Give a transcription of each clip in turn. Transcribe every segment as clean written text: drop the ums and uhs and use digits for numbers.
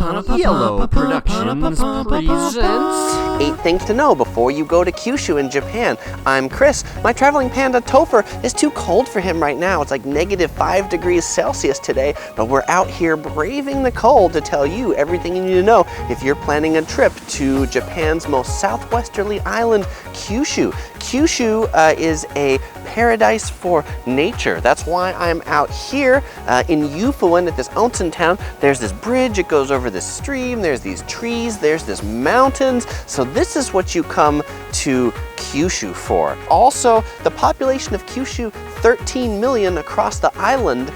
Yellow Productions presents 8 things to know before you go to Kyushu in Japan. I'm Chris. My traveling panda Topher is too cold for him right now. It's like -5 degrees Celsius today, but we're out here braving the cold to tell you everything you need to know if you're planning a trip to Japan's most southwesterly island, Kyushu. Kyushu is a paradise for nature. That's why I'm out here in Yufuin at this onsen town. There's this bridge, it goes over this stream, there's these trees, there's this mountains. So this is what you come to Kyushu for. Also, the population of Kyushu, 13 million across the island.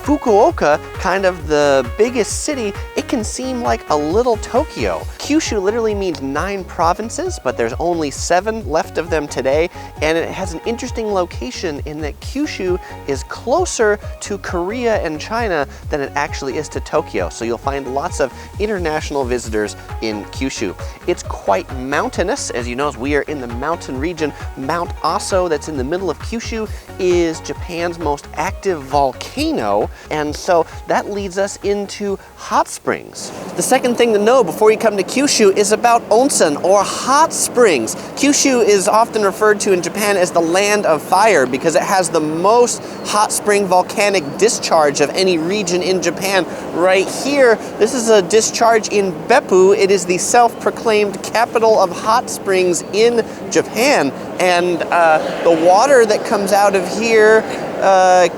Fukuoka, kind of the biggest city, it can seem like a little Tokyo. Kyushu literally means 9 provinces, but there's only 7 left of them today, and it has an interesting location in that Kyushu is closer to Korea and China than it actually is to Tokyo, so you'll find lots of international visitors in Kyushu. It's quite mountainous, as you know, as we are in the mountain region. Mount Aso, that's in the middle of Kyushu, is Japan's most active volcano, and so that leads us into hot springs. The second thing to know before you come to Kyushu is about onsen, or hot springs. Kyushu is often referred to in Japan as the land of fire because it has the most hot spring volcanic discharge of any region in Japan. Right here, this is a discharge in Beppu. It is the self-proclaimed capital of hot springs in Japan, and the water that comes out of here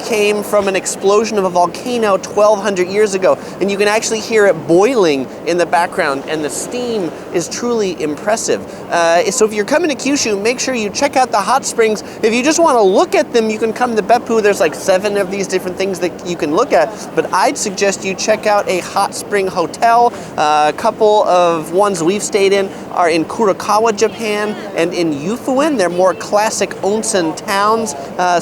came from an explosion of a volcano 1,200 years ago, and you can actually hear it boiling in the background, and the steam is truly impressive. So if you're coming to Kyushu, make sure you check out the hot springs. If you just want to look at them, you can come to Beppu. There's like 7 of these different things that you can look at, but I'd suggest you check out a hot spring hotel. A couple of ones we've stayed in are in Kurokawa, Japan, and in Yufuin. They're more classic onsen towns,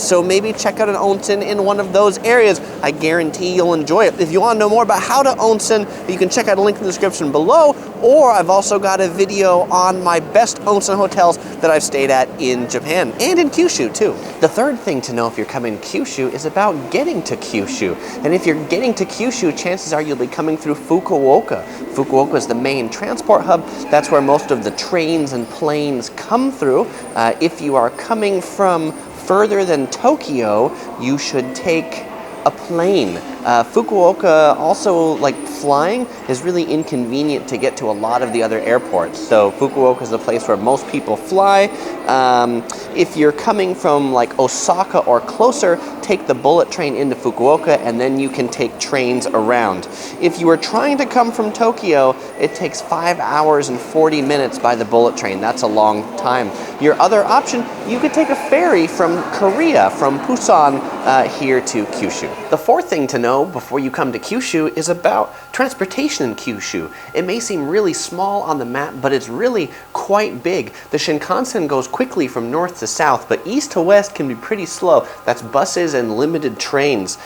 so maybe check out an onsen in one of those areas. I guarantee you'll enjoy it. If you want to know more about how to onsen, you can check out a link in the description below, or I've also got a video on my best onsen hotels that I've stayed at in Japan, and in Kyushu too. The third thing to know if you're coming to Kyushu is about getting to Kyushu. And if you're getting to Kyushu, chances are you'll be coming through Fukuoka. Fukuoka is the main transport hub. That's where most of the trains and planes come through. If you are coming from further than Tokyo, you should take a plane. Fukuoka also, like flying, is really inconvenient to get to a lot of the other airports. So Fukuoka is the place where most people fly. If you're coming from like Osaka or closer, take the bullet train into Fukuoka, and then you can take trains around. If you are trying to come from Tokyo, it takes 5 hours and 40 minutes by the bullet train. That's a long time. Your other option, you could take a ferry from Korea, from Busan, here to Kyushu. The fourth thing to know before you come to Kyushu is about transportation in Kyushu. It may seem really small on the map, but it's really quite big. The Shinkansen goes quickly from north to south, but east to west can be pretty slow. That's buses and limited trains.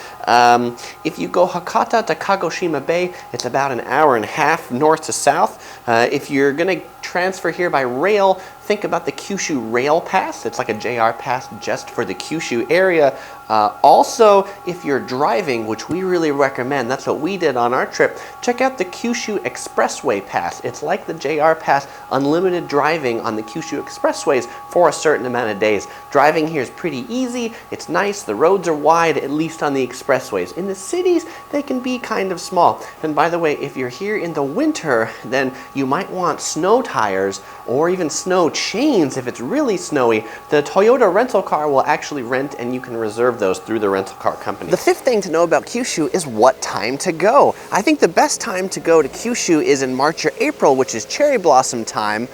If you go Hakata to Kagoshima Bay, it's about an hour and a half north to south. If you're going to transfer here by rail, think about the Kyushu Rail Pass. It's like a JR pass just for the Kyushu area. Also, if you're driving, which we really recommend, that's what we did on our trip, check out the Kyushu Expressway Pass. It's like the JR Pass, unlimited driving on the Kyushu Expressways for a certain amount of days. Driving here is pretty easy, it's nice, the roads are wide, at least on the expressways. In the cities, they can be kind of small. And by the way, if you're here in the winter, then you might want snow tires or even snow chains if it's really snowy. The Toyota rental car will actually rent, and you can reserve those through the rental car company. The fifth thing to know about Kyushu is what time to go. I think the best time to go to Kyushu is in March or April, which is cherry blossom time.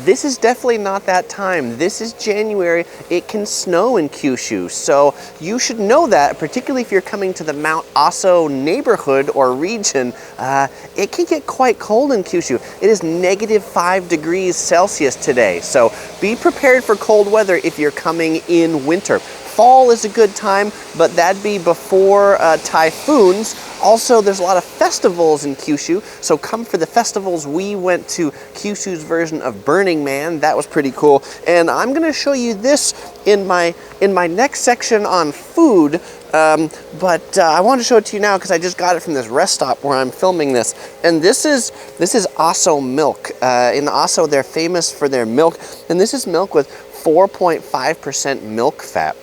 This is definitely not that time. This is January. It can snow in Kyushu, so you should know that, particularly if you're coming to the Mount Aso neighborhood or region. It can get quite cold in Kyushu. It is -5 degrees Celsius today, so be prepared for cold weather if you're coming in winter. fall is a good time, but that'd be before typhoons. Also, there's a lot of festivals in Kyushu, so come for the festivals. We went to Kyushu's version of Burning Man. That was pretty cool. And I'm gonna show you this in my next section on food, but I wanted to show it to you now because I just got it from this rest stop where I'm filming this. And this is Aso milk. In Aso, they're famous for their milk, and this is milk with 4.5% milk fat.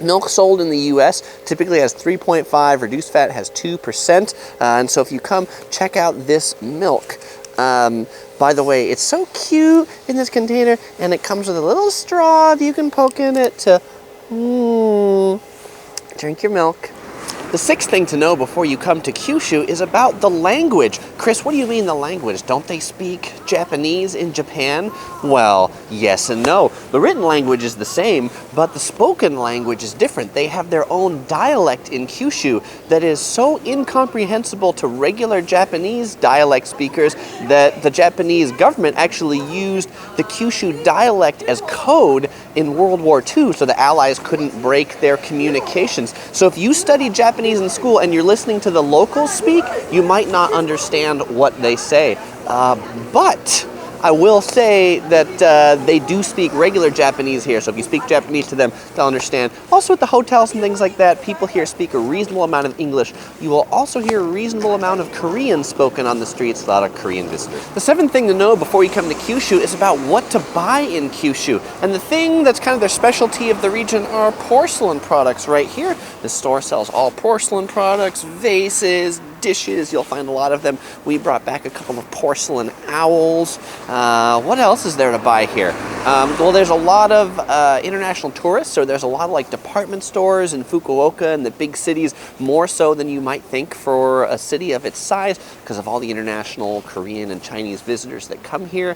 Milk sold in the US typically has 3.5, reduced fat has 2%, and so if you come, check out this milk. By the way, it's so cute in this container, and it comes with a little straw that you can poke in it to drink your milk. The sixth thing to know before you come to Kyushu is about the language. Chris, what do you mean the language? Don't they speak Japanese in Japan? Well, yes and no. The written language is the same, but the spoken language is different. They have their own dialect in Kyushu that is so incomprehensible to regular Japanese dialect speakers that the Japanese government actually used the Kyushu dialect as code in World War II so the Allies couldn't break their communications. So if you study Japanese in school and you're listening to the locals speak, you might not understand what they say. But I will say that they do speak regular Japanese here, so if you speak Japanese to them, they'll understand. Also at the hotels and things like that, people here speak a reasonable amount of English. You will also hear a reasonable amount of Korean spoken on the streets, a lot of Korean visitors. The seventh thing to know before you come to Kyushu is about what to buy in Kyushu. And the thing that's kind of their specialty of the region are porcelain products right here. The store sells all porcelain products, vases, dishes. You'll find a lot of them. We brought back a couple of porcelain owls. What else is there to buy here? Well, there's a lot of international tourists, so there's a lot of like department stores in Fukuoka and the big cities, more so than you might think for a city of its size because of all the international Korean and Chinese visitors that come here.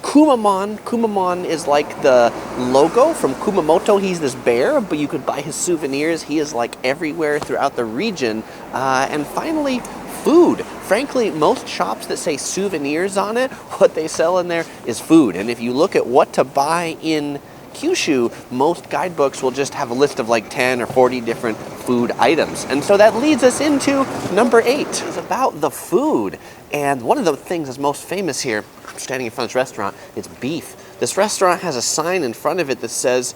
Kumamon is like the logo from Kumamoto. He's this bear, but you could buy his souvenirs. He is like everywhere throughout the region. And finally, food. Frankly, most shops that say souvenirs on it, what they sell in there is food. And if you look at what to buy in Kyushu, most guidebooks will just have a list of like 10 or 40 different food items. And so that leads us into number 8. It's about the food. And one of the things that's most famous here, I'm standing in front of this restaurant, it's beef. This restaurant has a sign in front of it that says,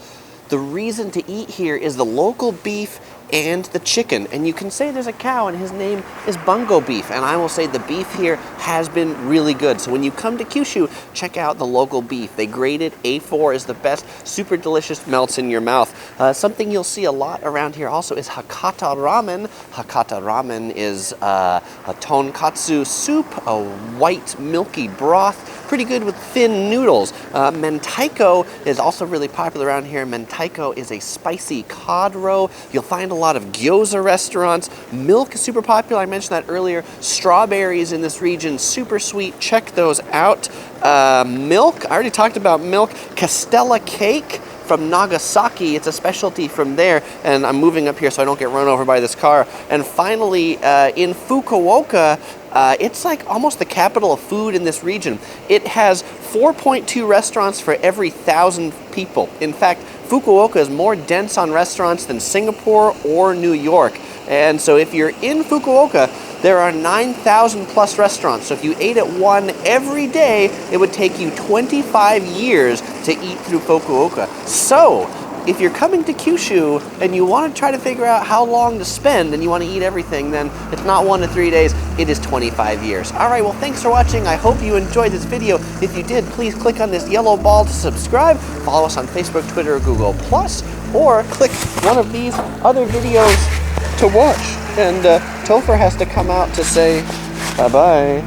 the reason to eat here is the local beef and the chicken. And you can say there's a cow and his name is Bungo beef. And I will say the beef here has been really good. So when you come to Kyushu, check out the local beef. They grade it. A4 is the best. Super delicious, melts in your mouth. Something you'll see a lot around here also is Hakata ramen. Hakata ramen is a tonkatsu soup, a white milky broth. Pretty good with thin noodles. Mentaiko is also really popular around here. Mentaiko is a spicy cod roe. You'll find a lot of gyoza restaurants. Milk is super popular. I mentioned that earlier. Strawberries in this region, super sweet. Check those out. Milk, I already talked about milk. Castella cake from Nagasaki. It's a specialty from there, and I'm moving up here so I don't get run over by this car. And finally, in Fukuoka, it's like almost the capital of food in this region. It has 4.2 restaurants for every 1,000 people. In fact, Fukuoka is more dense on restaurants than Singapore or New York. And so if you're in Fukuoka, there are 9,000 plus restaurants. So if you ate at one every day, it would take you 25 years to eat through Fukuoka. So if you're coming to Kyushu and you want to try to figure out how long to spend and you want to eat everything, then it's not 1 to 3 days, it is 25 years. All right, well, thanks for watching. I hope you enjoyed this video. If you did, please click on this yellow ball to subscribe. Follow us on Facebook, Twitter, or Google+, or click one of these other videos to watch. And Topher has to come out to say bye-bye.